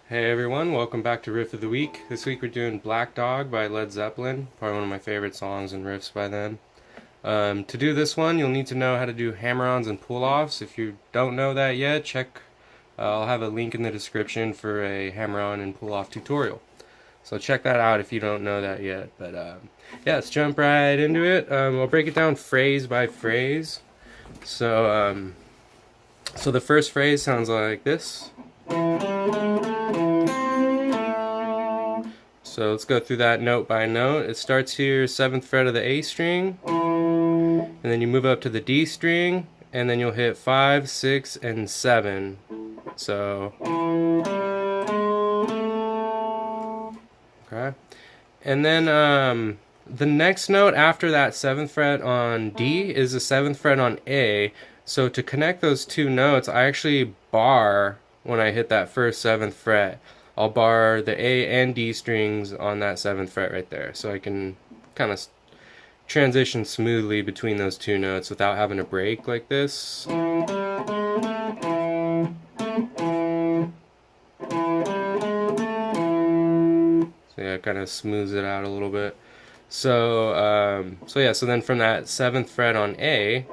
Hey everyone, welcome back to Riff of the Week. This week we're doing Black Dog by Led Zeppelin, probably one of my favorite songs and riffs by them. To do this one, you'll need to know how to do hammer-ons and pull-offs. If you don't know that yet, I'll have a link in the description for a hammer-on and pull-off tutorial. So check that out if you don't know that yet. But yeah, let's jump right into it. We'll break it down phrase by phrase. So the first phrase sounds like this. So let's go through that note by note. It starts here, 7th fret of the A string, and then you move up to the D string, and then you'll hit 5, 6, and 7. So, okay. And then the next note after that 7th fret on D is the 7th fret on A. So to connect those two notes, I actually bar when I hit that first 7th fret. I'll bar the A and D strings on that 7th fret right there, so I can kind of transition smoothly between those two notes without having a break like this. So yeah, it kind of smooths it out a little bit. So then from that 7th fret on A,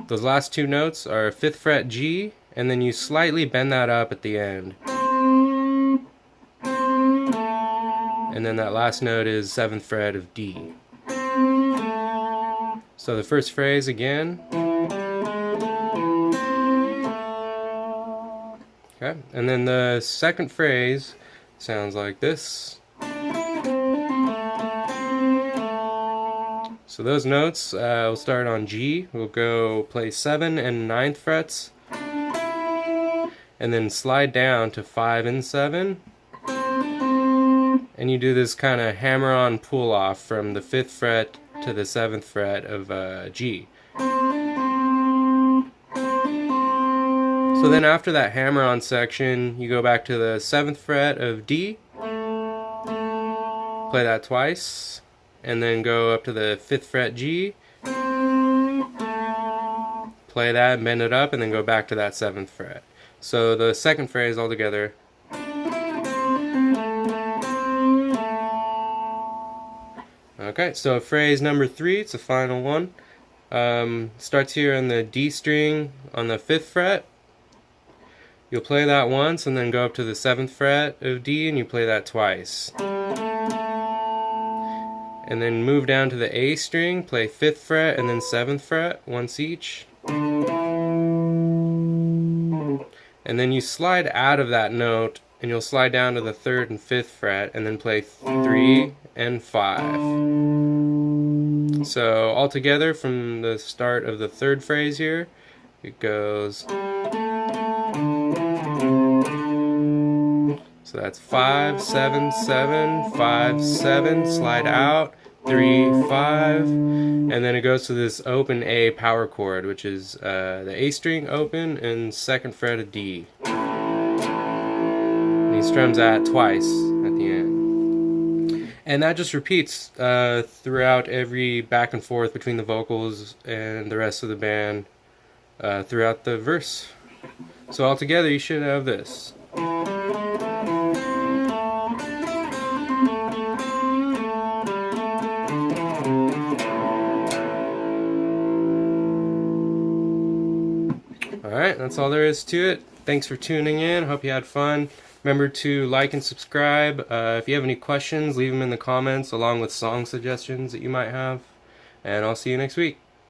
those last two notes are 5th fret G, and then you slightly bend that up at the end. And then that last note is 7th fret of D. So the first phrase again. Okay, and then the second phrase sounds like this. So those notes, we'll start on G. We'll go play 7 and 9th frets, and then slide down to 5 and 7. And you do this kind of hammer-on pull-off from the 5th fret to the 7th fret of G. So then after that hammer-on section, you go back to the 7th fret of D, play that twice, and then go up to the 5th fret G, play that, bend it up, and then go back to that 7th fret. So the second phrase all together. Okay, so phrase number 3, it's the final one. Starts here on the D string on the 5th fret. You'll play that once and then go up to the 7th fret of D and you play that twice. And then move down to the A string, play 5th fret and then 7th fret, once each. And then you slide out of that note and you'll slide down to the 3rd and 5th fret and then play 3 and 5. So all together from the start of the third phrase here, it goes. So that's 5, 7, 7, 5, 7, slide out, 3, 5, and then it goes to this open A power chord, which is the A string open and 2nd fret of D. And he strums that twice at the end. And that just repeats throughout every back and forth between the vocals and the rest of the band throughout the verse. So altogether you should have this. Alright, that's all there is to it. Thanks for tuning in. Hope you had fun. Remember to like and subscribe. If you have any questions, leave them in the comments along with song suggestions that you might have. And I'll see you next week.